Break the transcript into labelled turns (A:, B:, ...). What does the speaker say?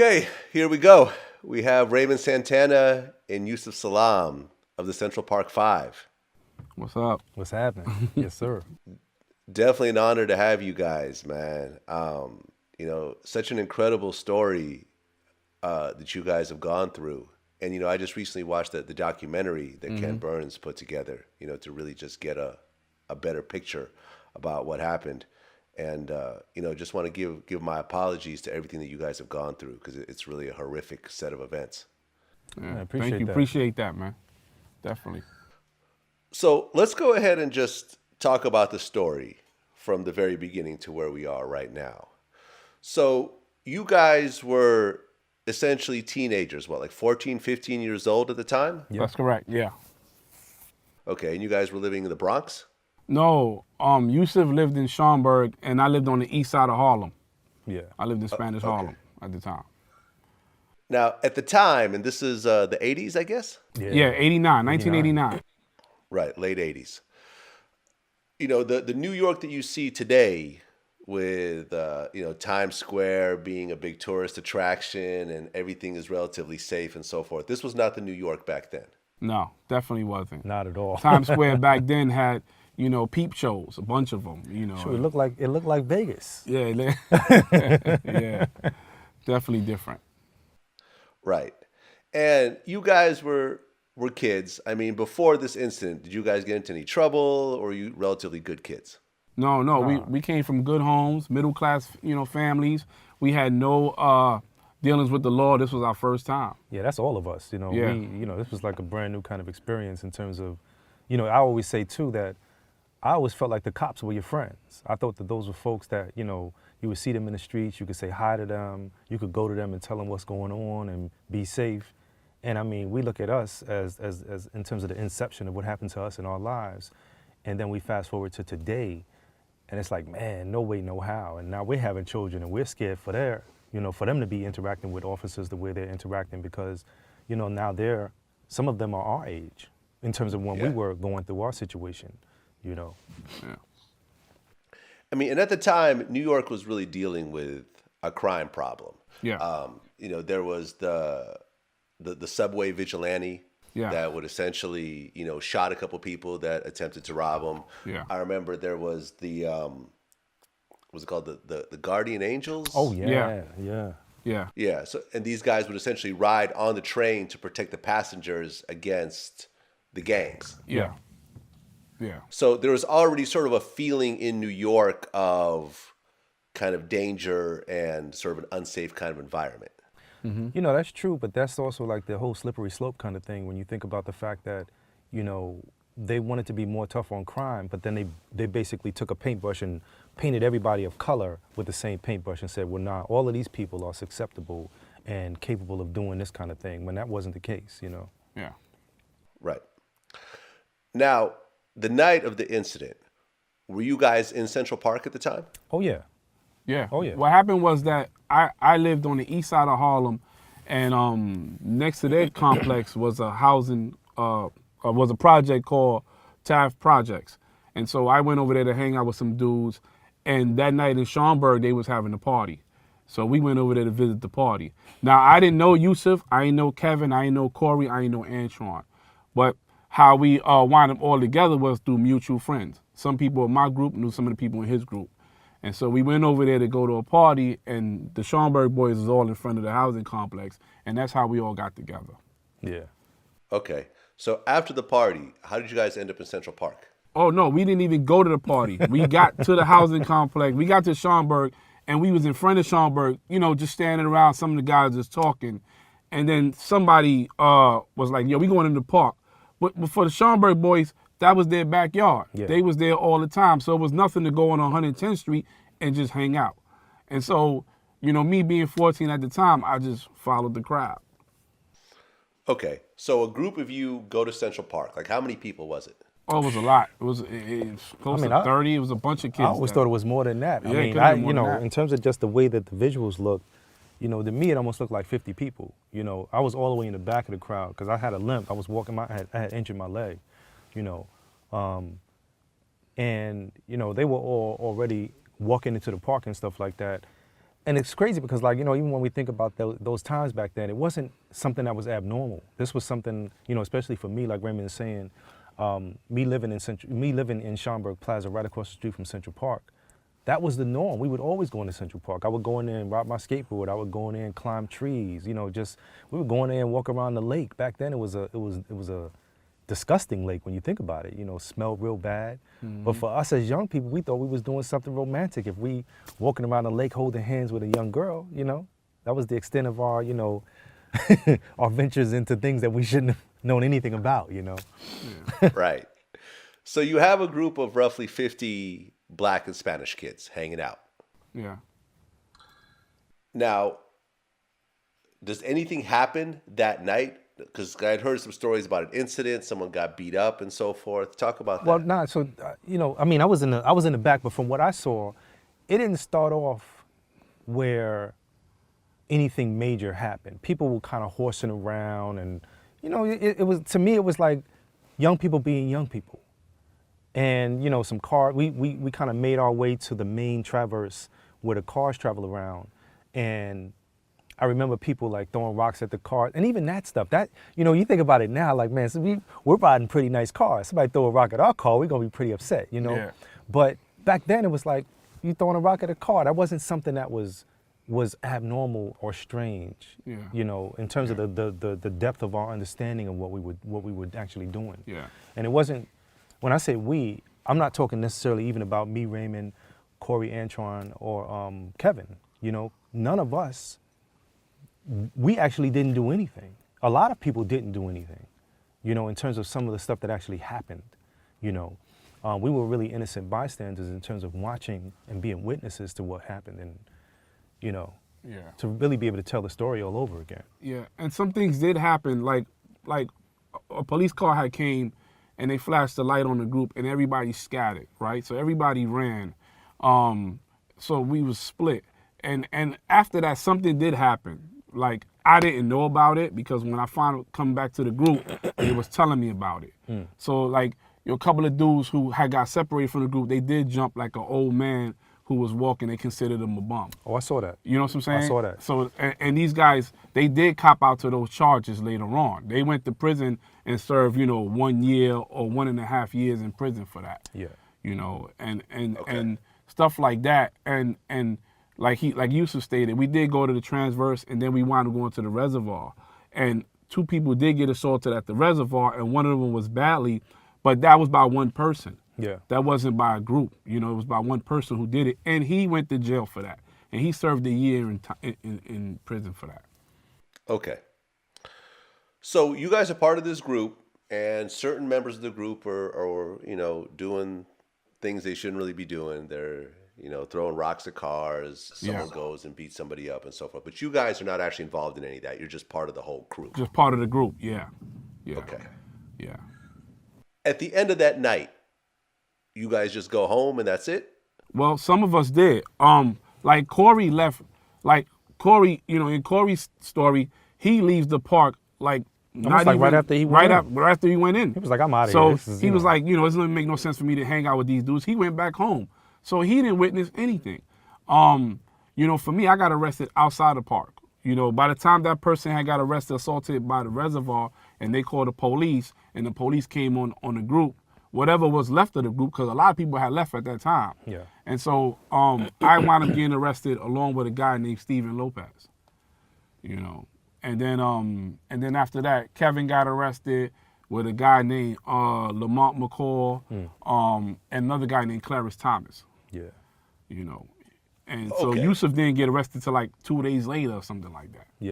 A: Okay, here we go. We have Raymond Santana and Yusef Salaam of the Central Park Five.
B: What's up?
C: What's happening? Yes, sir.
A: Definitely an honor to have you guys, man. Such an incredible story that you guys have gone through. And, I just recently watched the documentary that Ken Burns put together, to really just get a better picture about what happened. And, just want to give my apologies to everything that you guys have gone through because it's really a horrific set of events.
B: Yeah,
C: I appreciate
B: thank you.
C: that.
B: Appreciate that, man. Definitely.
A: So let's go ahead and just talk about the story from the very beginning to where we are right now. So you guys were essentially teenagers, what, like 14, 15 years old at the time?
C: Yep.
B: That's correct. Yeah.
A: Okay, and you guys were living in the Bronx?
B: No, Yusef lived in Schaumburg, and I lived on the east side of Harlem.
C: Yeah.
B: I lived in Spanish Harlem at the time.
A: Now, at the time, and this is the 80s, I guess?
B: Yeah, 89, 1989.
A: Right, late 80s. The New York that you see today with, Times Square being a big tourist attraction and everything is relatively safe and so forth. This was not the New York back then.
B: No, definitely wasn't.
C: Not at all.
B: Times Square back then had, peep shows, a bunch of them.
C: Sure, it looked like Vegas.
B: Yeah, yeah, definitely different.
A: Right. And you guys were kids. I mean, before this incident, did you guys get into any trouble or were you relatively good kids?
B: No, we came from good homes, middle class, families. We had no dealings with the law. This was our first time.
C: Yeah, that's all of us.
B: Yeah.
C: This was like a brand new kind of experience in terms of, I always say too that I always felt like the cops were your friends. I thought that those were folks that, you would see them in the streets, you could say hi to them, you could go to them and tell them what's going on and be safe. And I mean, we look at us as in terms of the inception of what happened to us in our lives. And then we fast forward to today and it's like, man, no way, no how. And now we're having children and we're scared for for them to be interacting with officers the way they're interacting because, now some of them are our age in terms of when we were going through our situation,
B: Yeah.
A: I mean, and at the time, New York was really dealing with a crime problem.
B: Yeah.
A: There was the subway vigilante that would essentially, shot a couple people that attempted to rob him.
B: Yeah.
A: I remember there was the, what's it called? The Guardian Angels?
C: Oh,
B: Yeah.
C: yeah.
B: Yeah.
A: Yeah. So, and these guys would essentially ride on the train to protect the passengers against the gangs.
B: Yeah. Yeah.
A: So there was already sort of a feeling in New York of kind of danger and sort of an unsafe kind of environment.
C: Mm-hmm. That's true, but that's also like the whole slippery slope kind of thing when you think about the fact that, they wanted to be more tough on crime, but then they basically took a paintbrush and painted everybody of color with the same paintbrush and said, well, nah, all of these people are susceptible and capable of doing this kind of thing, when that wasn't the case,
B: Yeah.
A: Right. Now, the night of the incident, were you guys in Central Park at the time?
C: Oh, yeah.
B: Yeah.
C: Oh, yeah.
B: What happened was that I lived on the east side of Harlem, and next to that complex was a housing, was a project called Taft Projects. And so I went over there to hang out with some dudes, and that night in Schaumburg, they was having a party. So we went over there to visit the party. Now, I didn't know Yusef, I didn't know Kevin, I didn't know Corey, I didn't know Antron. But how we wound up all together was through mutual friends. Some people in my group knew some of the people in his group. And so we went over there to go to a party, and the Schaumburg boys was all in front of the housing complex, and that's how we all got together.
C: Yeah.
A: Okay. So after the party, how did you guys end up in Central Park?
B: Oh, no, we didn't even go to the party. We got to the housing complex. We got to Schaumburg, and we was in front of Schaumburg, just standing around, some of the guys just talking. And then somebody was like, yo, we going in the park. But for the Schaumburg boys, that was their backyard.
C: Yeah.
B: They was there all the time. So it was nothing to go on 110th Street and just hang out. And so, me being 14 at the time, I just followed the crowd.
A: Okay. So a group of you go to Central Park. Like, how many people was it?
B: Oh, it was a lot. It was close to 30. It was a bunch of kids.
C: I always thought it was more than that.
B: Yeah, it could've been more than that.
C: In terms of just the way that the visuals looked, to me, it almost looked like 50 people. I was all the way in the back of the crowd because I had a limp. I was walking, I had injured my leg, and, they were all already walking into the park and stuff like that. And it's crazy because, like, you know, even when we think about those times back then, it wasn't something that was abnormal. This was something, you know, especially for me, like Raymond is saying, me living in Schaumburg Plaza, right across the street from Central Park. That was the norm. We would always go into Central Park. I would go in there and ride my skateboard. I would go in there and climb trees. You know, we would go in there and walk around the lake. Back then, it was a disgusting lake when you think about it. You know, smelled real bad. But for us as young people, we thought we was doing something romantic. If we walking around the lake holding hands with a young girl, you know, that was the extent of our, you know, our ventures into things that we shouldn't have known anything about. You know.
A: Yeah. Right. So you have a group of roughly 50 Black and Spanish kids hanging out.
B: Yeah.
A: Now, does anything happen that night? Because I had heard some stories about an incident, someone got beat up and so forth. Talk about that.
C: Well, nah, so, you know, I mean, I was in the back, but from what I saw, it didn't start off where anything major happened. People were kind of horsing around and, you know, it was, to me, it was like young people being young people. And, you know, some car, we kind of made our way to the main traverse where the cars travel around. And I remember people like throwing rocks at the car, and even that stuff, that, you know, you think about it now, like, man, so we're riding pretty nice cars. Somebody throw a rock at our car, we're gonna be pretty upset, you know?
B: Yeah.
C: But back then it was like, you throwing a rock at a car, that wasn't something that was abnormal or strange, you know, in terms of the depth of our understanding of what we were actually doing.
B: Yeah.
C: And it wasn't, when I say we, I'm not talking necessarily even about me, Raymond, Corey, Antron, or Kevin, you know, none of us, we actually didn't do anything. A lot of people didn't do anything, you know, in terms of some of the stuff that actually happened, you know. We were really innocent bystanders in terms of watching and being witnesses to what happened and, you know, to really be able to tell the story all over again.
B: Yeah, and some things did happen, like a police car had came and they flashed the light on the group and everybody scattered, right? So everybody ran. So we was split. And after that, something did happen. Like, I didn't know about it because when I finally come back to the group, they was telling me about it. So, like, a couple of dudes who had got separated from the group, they did jump like an old man who was walking. They considered him a bum.
C: Oh, I saw that.
B: You know what I'm saying?
C: I saw that.
B: So, and these guys, they did cop out to those charges later on. They went to prison and served, you know, 1 year or 1.5 years in prison for that.
C: Yeah.
B: You know, and stuff like that. And like Yusef stated, we did go to the transverse and then we wound up going to the reservoir. And 2 people did get assaulted at the reservoir and one of them was badly, but that was by one person.
C: Yeah.
B: That wasn't by a group. You know, it was by one person who did it. And he went to jail for that. And he served a year in prison for that.
A: Okay. So you guys are part of this group and certain members of the group are you know, doing things they shouldn't really be doing. They're, you know, throwing rocks at cars, someone goes and beats somebody up and so forth. But you guys are not actually involved in any of that. You're just part of the whole crew.
B: Just part of the group, yeah.
A: Okay.
B: Yeah.
A: At the end of that night, you guys just go home and that's it?
B: Well, some of us did. Like Corey left, like Corey, you know, in Corey's story, he leaves the park like
C: Almost like right after he went in.
B: Right after he went in.
C: He was like, I'm out of
B: here.
C: here.
B: So he was like, you know, it doesn't make no sense for me to hang out with these dudes. He went back home. So he didn't witness anything. You know, for me, I got arrested outside the park. You know, by the time that person had got arrested, assaulted by the reservoir, and they called the police, and the police came on the group, whatever was left of the group, because a lot of people had left at that time.
C: Yeah.
B: And so I wound up getting arrested along with a guy named Steven Lopez. You know, and then after that, Kevin got arrested with a guy named Lamont McCall, and another guy named Clarence Thomas.
C: Yeah.
B: You know, and so Yusef didn't get arrested till like 2 days later or something like that.
C: Yeah.